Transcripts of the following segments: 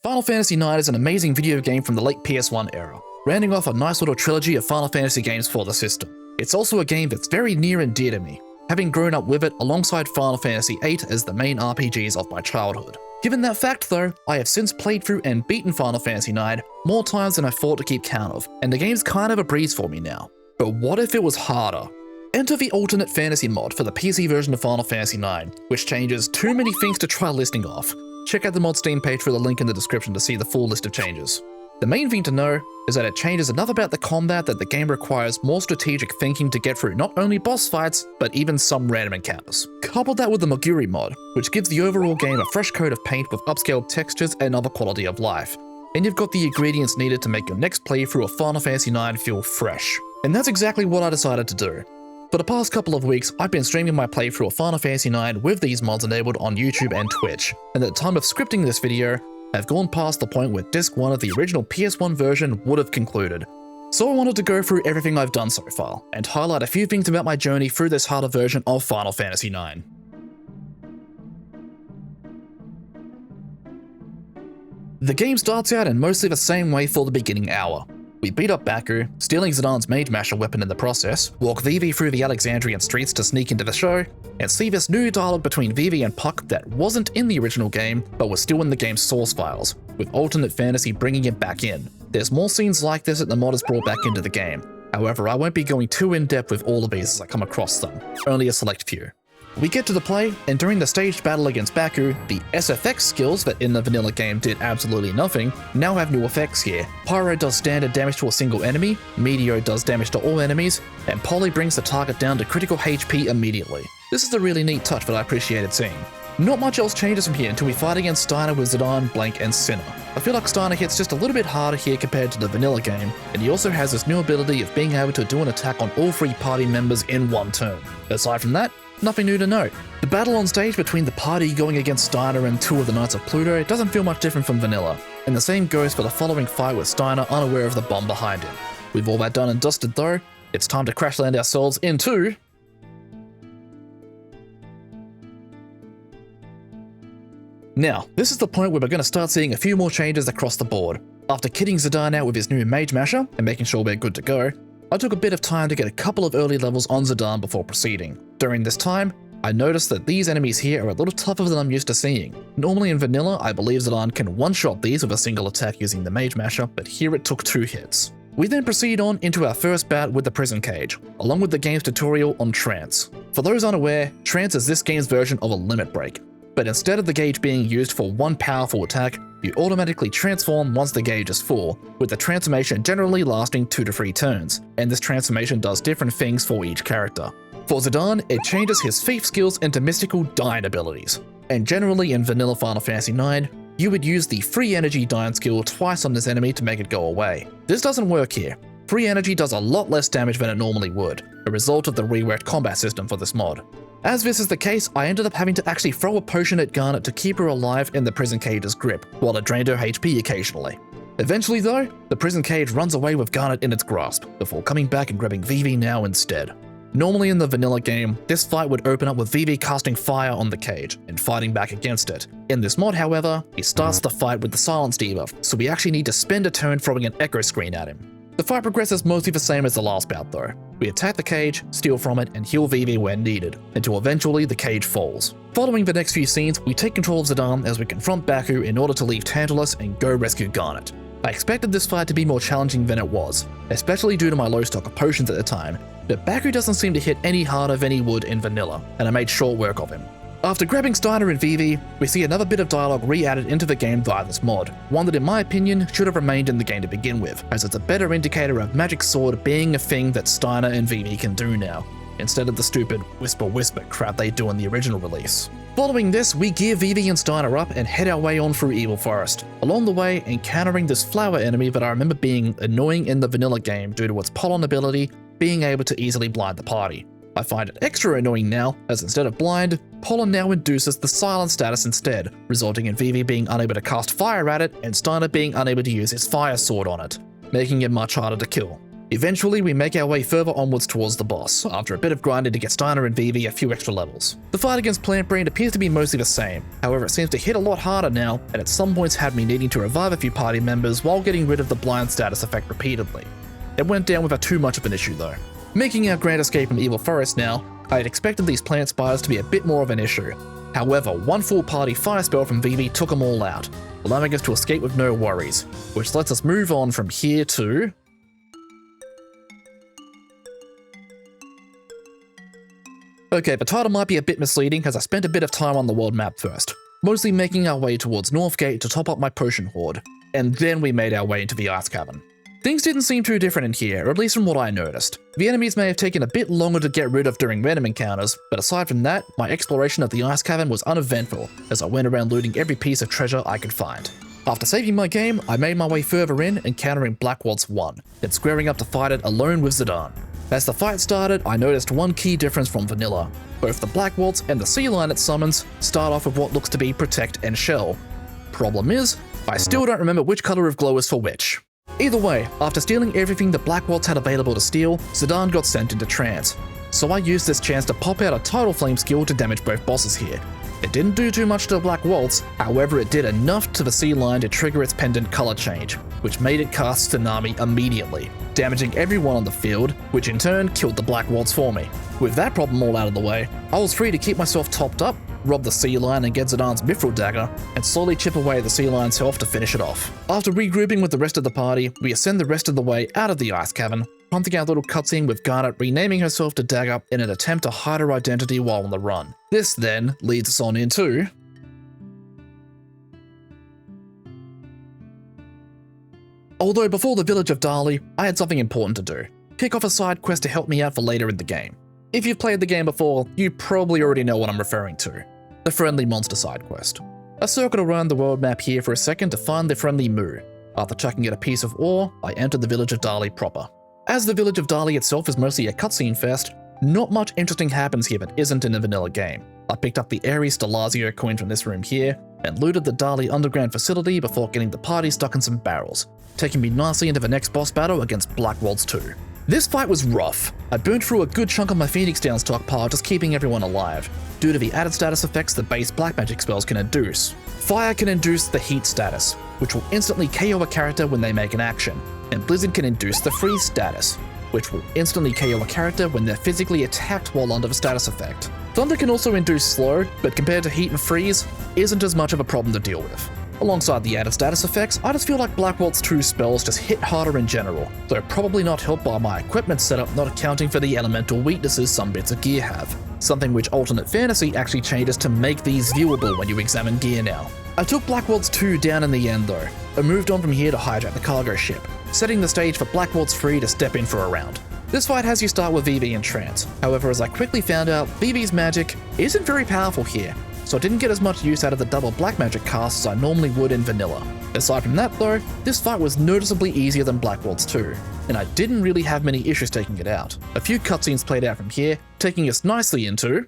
Final Fantasy IX is an amazing video game from the late PS1 era, rounding off a nice little trilogy of Final Fantasy games for the system. It's also a game that's very near and dear to me, having grown up with it alongside Final Fantasy VIII as the main RPGs of my childhood. Given that fact though, I have since played through and beaten Final Fantasy IX more times than I thought to keep count of, and the game's kind of a breeze for me now. But what if it was harder? Enter the alternate fantasy mod for the PC version of Final Fantasy IX, which changes too many things to try listing off. Check out the mod Steam page for the link in the description to see the full list of changes. The main thing to know is that it changes enough about the combat that the game requires more strategic thinking to get through not only boss fights, but even some random encounters. Couple that with the Moguri mod, which gives the overall game a fresh coat of paint with upscaled textures and other quality of life. And you've got the ingredients needed to make your next playthrough of Final Fantasy IX feel fresh. And that's exactly what I decided to do. For the past couple of weeks, I've been streaming my playthrough of Final Fantasy IX with these mods enabled on YouTube and Twitch, and at the time of scripting this video, I've gone past the point where Disc 1 of the original PS1 version would have concluded. So I wanted to go through everything I've done so far, and highlight a few things about my journey through this harder version of Final Fantasy IX. The game starts out in mostly the same way for the beginning hour. We beat up Baku, stealing Zidane's Mage Masher weapon in the process, walk Vivi through the Alexandrian streets to sneak into the show, and see this new dialogue between Vivi and Puck that wasn't in the original game, but was still in the game's source files, with Alternate Fantasy bringing it back in. There's more scenes like this that the mod has brought back into the game. However, I won't be going too in-depth with all of these as I come across them, only a select few. We get to the play, and during the staged battle against Baku, the SFX skills that in the vanilla game did absolutely nothing, now have new effects here. Pyro does standard damage to a single enemy, Meteor does damage to all enemies, and Poly brings the target down to critical HP immediately. This is a really neat touch that I appreciated seeing. Not much else changes from here until we fight against Steiner with Zidane, Blank, and Sinner. I feel like Steiner hits just a little bit harder here compared to the vanilla game, and he also has this new ability of being able to do an attack on all three party members in one turn. Aside from that, nothing new to note. The battle on stage between the party going against Steiner and two of the Knights of Pluto doesn't feel much different from vanilla, and the same goes for the following fight with Steiner unaware of the bomb behind him. With all that done and dusted though, it's time to crash land ourselves into Now, this is the point where we're going to start seeing a few more changes across the board. After kitting Zidane out with his new Mage Masher and making sure we're good to go, I took a bit of time to get a couple of early levels on Zidane before proceeding. During this time, I noticed that these enemies here are a little tougher than I'm used to seeing. Normally in vanilla, I believe Zidane can one-shot these with a single attack using the Mage Masher, but here it took 2 hits. We then proceed on into our first bout with the Prison Cage, along with the game's tutorial on Trance. For those unaware, Trance is this game's version of a limit break, but instead of the gauge being used for one powerful attack, you automatically transform once the gauge is full, with the transformation generally lasting 2 to 3 turns, and this transformation does different things for each character. For Zidane, it changes his thief skills into mystical dying abilities, and generally in vanilla Final Fantasy IX, you would use the free energy dying skill twice on this enemy to make it go away. This doesn't work here. Free energy does a lot less damage than it normally would, a result of the reworked combat system for this mod. As this is the case, I ended up having to actually throw a potion at Garnet to keep her alive in the Prison Cage's grip, while it drained her HP occasionally. Eventually though, the Prison Cage runs away with Garnet in its grasp, before coming back and grabbing Vivi now instead. Normally in the vanilla game, this fight would open up with Vivi casting fire on the cage, and fighting back against it. In this mod however, he starts the fight with the Silence debuff, so we actually need to spend a turn throwing an echo screen at him. The fight progresses mostly the same as the last bout though. We attack the cage, steal from it, and heal Vivi when needed, until eventually the cage falls. Following the next few scenes, we take control of Zidane as we confront Baku in order to leave Tantalus and go rescue Garnet. I expected this fight to be more challenging than it was, especially due to my low stock of potions at the time, but Baku doesn't seem to hit any harder than he would in vanilla, and I made short work of him. After grabbing Steiner and Vivi, we see another bit of dialogue re-added into the game via this mod, one that in my opinion should have remained in the game to begin with, as it's a better indicator of Magic Sword being a thing that Steiner and Vivi can do now, instead of the stupid whisper crap they do in the original release. Following this, we gear Vivi and Steiner up and head our way on through Evil Forest, along the way encountering this flower enemy that I remember being annoying in the vanilla game due to its pollen ability being able to easily blind the party. I find it extra annoying now, as instead of blind, pollen now induces the silent status instead, resulting in Vivi being unable to cast fire at it and Steiner being unable to use his fire sword on it, making it much harder to kill. Eventually, we make our way further onwards towards the boss, after a bit of grinding to get Steiner and Vivi a few extra levels. The fight against Plant Brain appears to be mostly the same, however it seems to hit a lot harder now, and at some points had me needing to revive a few party members while getting rid of the blind status effect repeatedly. It went down without too much of an issue though. Making our grand escape from Evil Forest now, I had expected these plant spiders to be a bit more of an issue. However, one full party fire spell from Vivi took them all out, allowing us to escape with no worries, which lets us move on from here to... Okay, the title might be a bit misleading as I spent a bit of time on the world map first, mostly making our way towards Northgate to top up my potion hoard, and then we made our way into the Ice Cavern. Things didn't seem too different in here, or at least from what I noticed. The enemies may have taken a bit longer to get rid of during random encounters, but aside from that, my exploration of the Ice Cavern was uneventful as I went around looting every piece of treasure I could find. After saving my game, I made my way further in, encountering Black Waltz 1, then squaring up to fight it alone with Zidane. As the fight started, I noticed one key difference from vanilla. Both the Black Waltz and the sea lion it summons start off with what looks to be Protect and Shell. Problem is, I still don't remember which color of glow is for which. Either way, after stealing everything the Black Waltz had available to steal, Zidane got sent into trance. So I used this chance to pop out a Tidal Flame skill to damage both bosses here. It didn't do too much to the Black Waltz, however it did enough to the sea lion to trigger its pendant color change, which made it cast Tsunami immediately, damaging everyone on the field, which in turn killed the Black Waltz for me. With that problem all out of the way, I was free to keep myself topped up, rob the sea lion and get Zidane's Mithril Dagger, and slowly chip away at the sea lion's health to finish it off. After regrouping with the rest of the party, we ascend the rest of the way out of the Ice Cavern, prompting our little cutscene with Garnet renaming herself to Dagger in an attempt to hide her identity while on the run. This then leads us on into... Although before the village of Dali, I had something important to do. Kick off a side quest to help me out for later in the game. If you've played the game before, you probably already know what I'm referring to. The Friendly Monster side quest. I circled around the world map here for a second to find the Friendly Moo. After chucking at a piece of ore, I entered the village of Dali proper. As the village of Dali itself is mostly a cutscene fest, not much interesting happens here that isn't in a vanilla game. I picked up the Ares Stelazio coin from this room here, and looted the Dali underground facility before getting the party stuck in some barrels, taking me nicely into the next boss battle against Black Waltz 2. This fight was rough. I burned through a good chunk of my Phoenix Down stockpile just keeping everyone alive, due to the added status effects the base black magic spells can induce. Fire can induce the heat status, which will instantly KO a character when they make an action, and Blizzard can induce the freeze status, which will instantly KO a character when they're physically attacked while under the status effect. Thunder can also induce slow, but compared to heat and freeze, isn't as much of a problem to deal with. Alongside the added status effects, I just feel like Black Waltz 2's spells just hit harder in general, though probably not helped by my equipment setup not accounting for the elemental weaknesses some bits of gear have, something which Alternate Fantasy actually changes to make these viewable when you examine gear now. I took Black Waltz 2 down in the end though, and moved on from here to hijack the cargo ship, setting the stage for Black Waltz 3 to step in for a round. This fight has you start with Vivi in trance, however as I quickly found out, Vivi's magic isn't very powerful here, so I didn't get as much use out of the double black magic casts as I normally would in vanilla. Aside from that though, this fight was noticeably easier than Black Waltz 2, and I didn't really have many issues taking it out. A few cutscenes played out from here, taking us nicely into...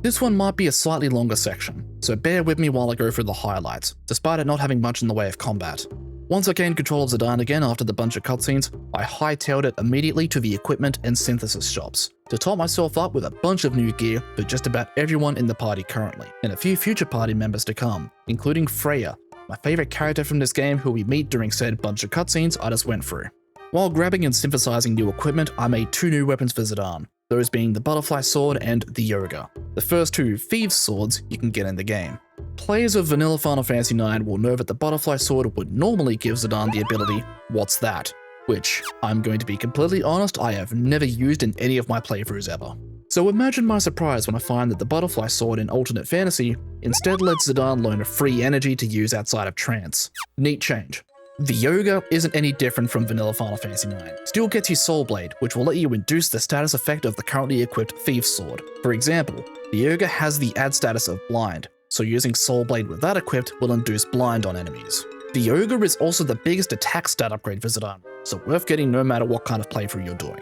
This one might be a slightly longer section, so bear with me while I go through the highlights, despite it not having much in the way of combat. Once I gained control of Zidane again after the bunch of cutscenes, I hightailed it immediately to the equipment and synthesis shops, to top myself up with a bunch of new gear for just about everyone in the party currently, and a few future party members to come, including Freya, my favourite character from this game who we meet during said bunch of cutscenes I just went through. While grabbing and synthesizing new equipment, I made 2 new weapons for Zidane, those being the Butterfly Sword and the Yoga, the first 2 Thieves' Swords you can get in the game. Players of vanilla Final Fantasy IX will know that the Butterfly Sword would normally give Zidane the ability, What's That? Which, I'm going to be completely honest, I have never used in any of my playthroughs ever. So imagine my surprise when I find that the Butterfly Sword in Alternate Fantasy instead lets Zidane learn a free energy to use outside of trance. Neat change. The Yoga isn't any different from vanilla Final Fantasy IX. Still gets you Soul Blade, which will let you induce the status effect of the currently equipped Thieves' Sword. For example, the Yoga has the add status of Blind, so using Soul Blade with that equipped will induce Blind on enemies. The Ogre is also the biggest attack stat upgrade for Zidane, so worth getting no matter what kind of playthrough you're doing.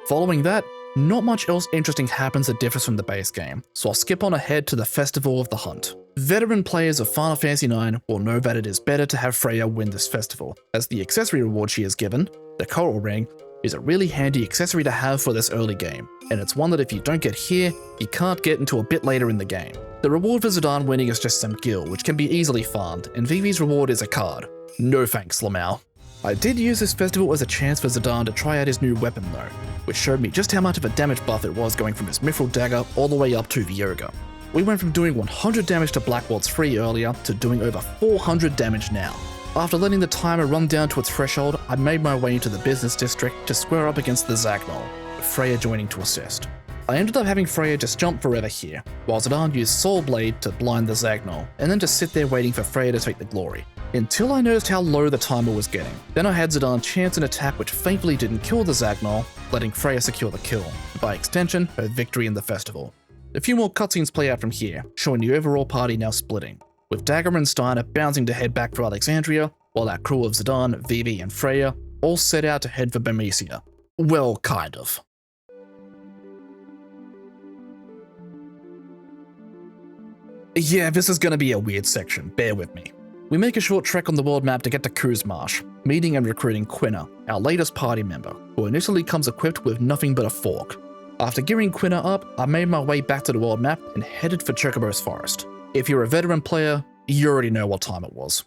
Following that, Not much else interesting happens that differs from the base game, so I'll skip on ahead to the Festival of the Hunt. Veteran players of Final Fantasy IX will know that it is better to have Freya win this festival, as the accessory reward she is given, the Coral Ring, is a really handy accessory to have for this early game, and it's one that if you don't get here, you can't get until a bit later in the game. The reward for Zidane winning is just some gil, which can be easily farmed, and Vivi's reward is a card. No thanks, Lamau. I did use this festival as a chance for Zidane to try out his new weapon though, which showed me just how much of a damage buff it was going from his Mithril Dagger all the way up to the Yoga. We went from doing 100 damage to Blackwald's 3 earlier to doing over 400 damage now. After letting the timer run down to its threshold, I made my way into the business district to square up against the Zagnol, with Freya joining to assist. I ended up having Freya just jump forever here, while Zidane used Soul Blade to blind the Zagnol, and then just sit there waiting for Freya to take the glory. Until I noticed how low the timer was getting. Then I had Zidane chance an attack which thankfully didn't kill the Zagnol, letting Freya secure the kill, and by extension, her victory in the festival. A few more cutscenes play out from here, showing the overall party now splitting, with Dagger and Steiner bouncing to head back for Alexandria, while our crew of Zidane, Vivi, and Freya all set out to head for Burmecia. Well, kind of. Yeah, this is gonna be a weird section, bear with me. We make a short trek on the world map to get to Kuz Marsh, meeting and recruiting Quina, our latest party member, who initially comes equipped with nothing but a fork. After gearing Quina up, I made my way back to the world map and headed for Chocobo's forest. If you're a veteran player, you already know what time it was.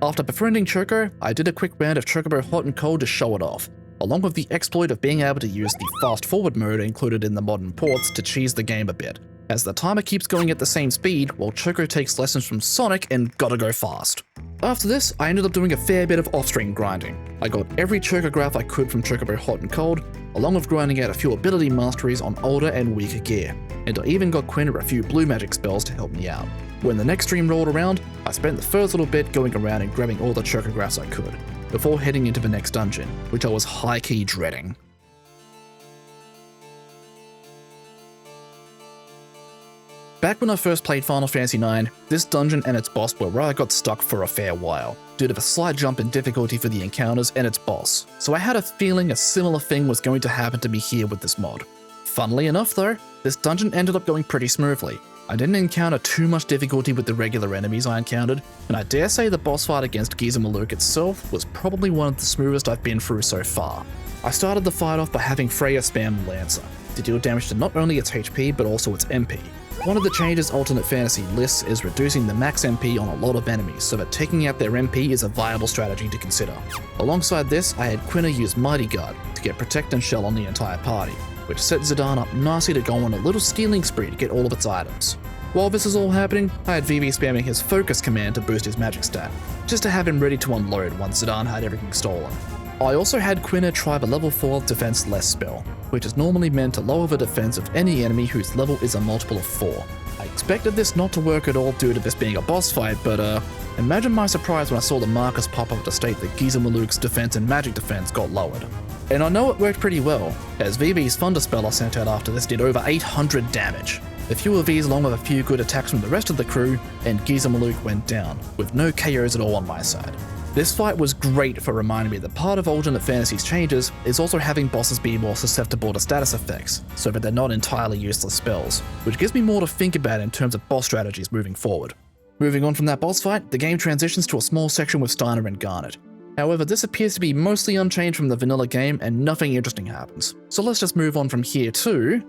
After befriending Choco, I did a quick round of Chocobo Hot and Cold to show it off, along with the exploit of being able to use the fast forward mode included in the modern ports to cheese the game a bit, as the timer keeps going at the same speed while Choco takes lessons from Sonic and gotta go fast. After this, I ended up doing a fair bit of off-screen grinding. I got every Chocograph I could from Chocobo Hot and Cold, along with grinding out a few ability masteries on older and weaker gear, and I even got Quina a few blue magic spells to help me out. When the next stream rolled around, I spent the first little bit going around and grabbing all the Chocographs I could, before heading into the next dungeon, which I was high-key dreading. Back when I first played Final Fantasy IX, this dungeon and its boss were where I got stuck for a fair while, due to the slight jump in difficulty for the encounters and its boss, so I had a feeling a similar thing was going to happen to me here with this mod. Funnily enough though, this dungeon ended up going pretty smoothly. I didn't encounter too much difficulty with the regular enemies I encountered, and I dare say the boss fight against Giza Maluk itself was probably one of the smoothest I've been through so far. I started the fight off by having Freya spam Lancer, to deal damage to not only its HP but also its MP. One of the changes Alternate Fantasy lists is reducing the max MP on a lot of enemies so that taking out their MP is a viable strategy to consider. Alongside this, I had Quina use Mighty Guard to get Protect and Shell on the entire party, which set Zidane up nicely to go on a little stealing spree to get all of its items. While this is all happening, I had Vivi spamming his Focus command to boost his magic stat, just to have him ready to unload once Zidane had everything stolen. I also had Quina try the level 4 Defense Less spell, which is normally meant to lower the defense of any enemy whose level is a multiple of 4. I expected this not to work at all due to this being a boss fight, but imagine my surprise when I saw the markers pop up to state that Giza Maluk's defense and magic defense got lowered. And I know it worked pretty well, as Vivi's Thunder spell I sent out after this did over 800 damage. A few of these along with a few good attacks from the rest of the crew, and Giza Maluk went down, with no KOs at all on my side. This fight was great for reminding me that part of Alternate Fantasy's changes is also having bosses be more susceptible to status effects, so that they're not entirely useless spells, which gives me more to think about in terms of boss strategies moving forward. Moving on from that boss fight, the game transitions to a small section with Steiner and Garnet. However, this appears to be mostly unchanged from the vanilla game and nothing interesting happens, so let's just move on from here to...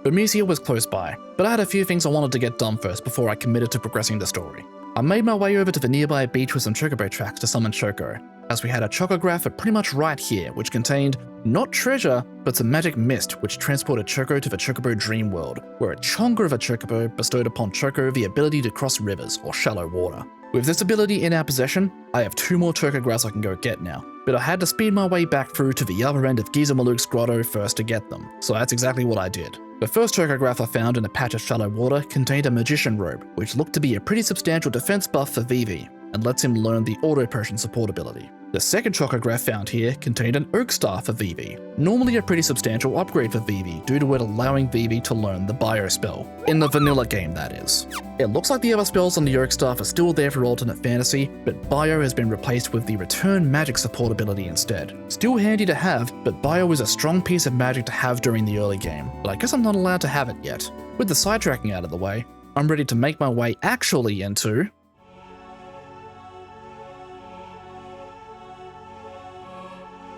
Burmecia was close by, but I had a few things I wanted to get done first before I committed to progressing the story. I made my way over to the nearby beach with some Chocobo tracks to summon Choco, as we had a Chocograph pretty much right here, which contained, not treasure, but some magic mist which transported Choco to the Chocobo Dream World, where a Chonga of a Chocobo bestowed upon Choco the ability to cross rivers or shallow water. With this ability in our possession, I have 2 more Chocographs I can go get now, but I had to speed my way back through to the other end of Giza Maluk's grotto first to get them, so that's exactly what I did. The first Chocograph I found in a patch of shallow water contained a Magician Robe, which looked to be a pretty substantial defense buff for Vivi. and lets him learn the auto potion support ability. The second chocograph found here contained an Oak Star for Vivi, normally a pretty substantial upgrade for Vivi due to it allowing Vivi to learn the Bio spell, in the vanilla game that is. It looks like the other spells on the Oak Staff are still there for alternate fantasy, but Bio has been replaced with the Return Magic support ability instead. Still handy to have, but Bio is a strong piece of magic to have during the early game, but I guess I'm not allowed to have it yet. With the sidetracking out of the way, I'm ready to make my way actually into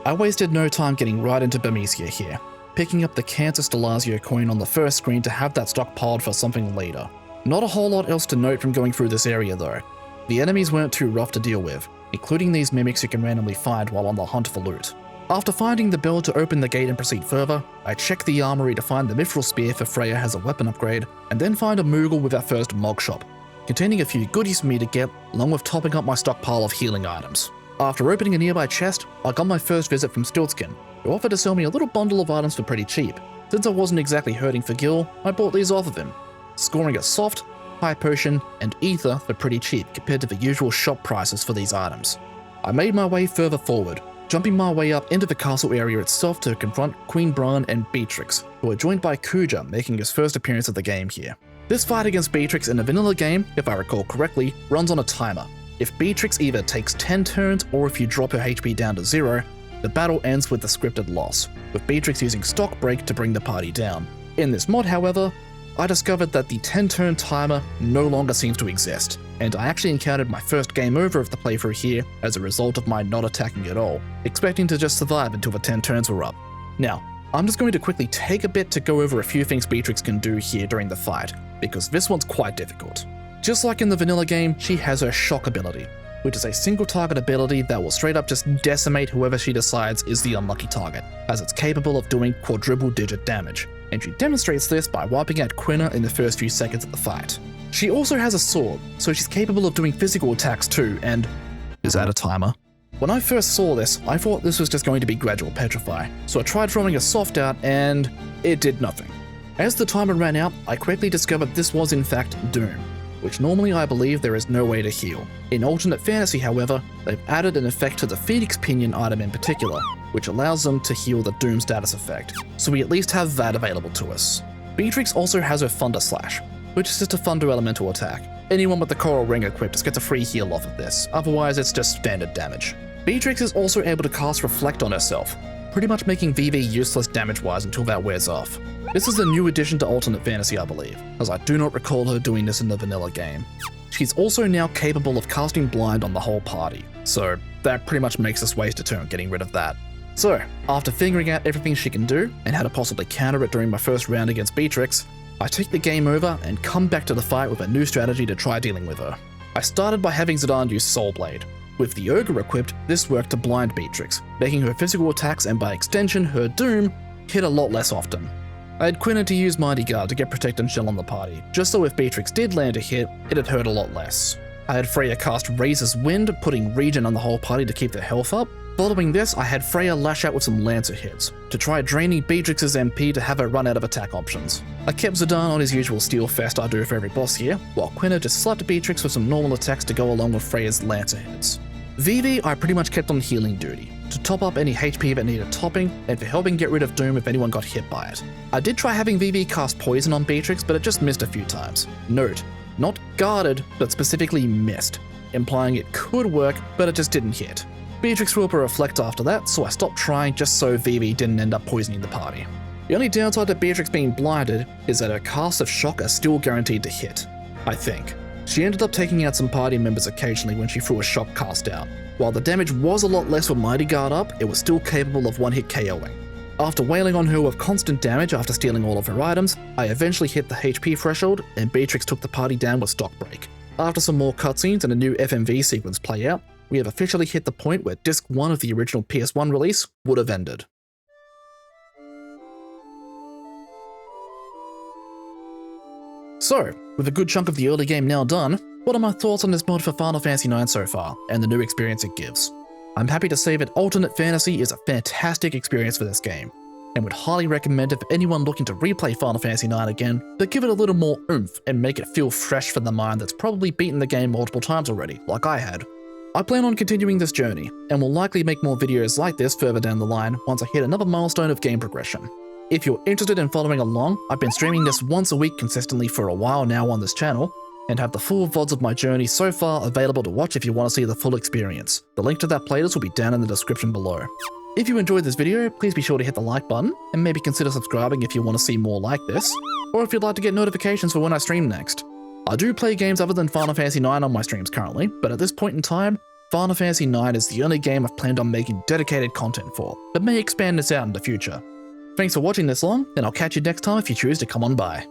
I wasted no time getting right into Burmecia here, picking up the Cancer Stelazio coin on the first screen to have that stockpiled for something later. Not a whole lot else to note from going through this area though. The enemies weren't too rough to deal with, including these mimics you can randomly find while on the hunt for loot. After finding the bell to open the gate and proceed further, I check the armory to find the Mithril Spear for Freya has a weapon upgrade, and then find a Moogle with our first Mog Shop, containing a few goodies for me to get, along with topping up my stockpile of healing items. After opening a nearby chest, I got my first visit from Stiltskin, who offered to sell me a little bundle of items for pretty cheap. Since I wasn't exactly hurting for Gil, I bought these off of him, scoring a soft, high potion, and ether for pretty cheap compared to the usual shop prices for these items. I made my way further forward, jumping my way up into the castle area itself to confront Queen Bran and Beatrix, who are joined by Kuja making his first appearance of the game here. This fight against Beatrix in a vanilla game, if I recall correctly, runs on a timer. If Beatrix either takes 10 turns or if you drop her HP down to 0, the battle ends with the scripted loss, with Beatrix using Stock Break to bring the party down. In this mod, however, I discovered that the 10-turn timer no longer seems to exist, and I actually encountered my first game over of the playthrough here as a result of my not attacking at all, expecting to just survive until the 10 turns were up. Now, I'm just going to quickly take a bit to go over a few things Beatrix can do here during the fight, because this one's quite difficult. Just like in the vanilla game, she has her Shock ability, which is a single target ability that will straight up just decimate whoever she decides is the unlucky target, as it's capable of doing quadruple digit damage, and she demonstrates this by wiping out Quina in the first few seconds of the fight. She also has a sword, so she's capable of doing physical attacks too, and is that a timer? When I first saw this, I thought this was just going to be gradual petrify, so I tried throwing a soft out and it did nothing. As the timer ran out, I quickly discovered this was in fact Doom, which normally I believe there is no way to heal. In alternate fantasy, however, they've added an effect to the Phoenix Pinion item in particular, which allows them to heal the Doom status effect, so we at least have that available to us. Beatrix also has her Thunder Slash, which is just a Thunder elemental attack. Anyone with the Coral Ring equipped just gets a free heal off of this, otherwise it's just standard damage. Beatrix is also able to cast Reflect on herself, pretty much making Vivi useless damage-wise until that wears off. This is a new addition to alternate fantasy, I believe, as I do not recall her doing this in the vanilla game. She's also now capable of casting Blind on the whole party, so that pretty much makes us waste a turn getting rid of that. So, after figuring out everything she can do, and how to possibly counter it during my first round against Beatrix, I take the game over and come back to the fight with a new strategy to try dealing with her. I started by having Zidane use Soul Blade. With the Ogre equipped, this worked to blind Beatrix, making her physical attacks and by extension her Doom hit a lot less often. I had Quina to use Mighty Guard to get Protect and Shell on the party, just so if Beatrix did land a hit, it'd hurt a lot less. I had Freya cast Razor's Wind, putting Regen on the whole party to keep their health up. Following this, I had Freya lash out with some Lancer hits, to try draining Beatrix's MP to have her run out of attack options. I kept Zidane on his usual Steel Fest I do for every boss here, while Quina just slapped Beatrix with some normal attacks to go along with Freya's Lancer hits. Vivi I pretty much kept on healing duty, to top up any HP that needed topping, and for helping get rid of Doom if anyone got hit by it. I did try having Vivi cast Poison on Beatrix, but it just missed a few times. Note, not guarded, but specifically missed, implying it could work, but it just didn't hit. Beatrix threw up a Reflect after that, so I stopped trying just so Vivi didn't end up poisoning the party. The only downside to Beatrix being blinded is that her casts of Shock are still guaranteed to hit, I think. She ended up taking out some party members occasionally when she threw a Shock cast out. While the damage was a lot less with Mighty Guard up, it was still capable of one-hit KOing. After wailing on her with constant damage after stealing all of her items, I eventually hit the HP threshold, and Beatrix took the party down with Stock Break. After some more cutscenes and a new FMV sequence play out, we have officially hit the point where Disc 1 of the original PS1 release would have ended. So, with a good chunk of the early game now done, what are my thoughts on this mod for Final Fantasy IX so far, and the new experience it gives? I'm happy to say that alternate fantasy is a fantastic experience for this game. and would highly recommend it for anyone looking to replay Final Fantasy IX again, but give it a little more oomph and make it feel fresh for the mind that's probably beaten the game multiple times already, like I had. I plan on continuing this journey, and will likely make more videos like this further down the line once I hit another milestone of game progression. If you're interested in following along, I've been streaming this once a week consistently for a while now on this channel, and have the full VODs of my journey so far available to watch if you want to see the full experience. The link to that playlist will be down in the description below. If you enjoyed this video, please be sure to hit the like button, and maybe consider subscribing if you want to see more like this, or if you'd like to get notifications for when I stream next. I do play games other than Final Fantasy IX on my streams currently, but at this point in time, Final Fantasy IX is the only game I've planned on making dedicated content for, but may expand this out in the future. Thanks for watching this long, and I'll catch you next time if you choose to come on by.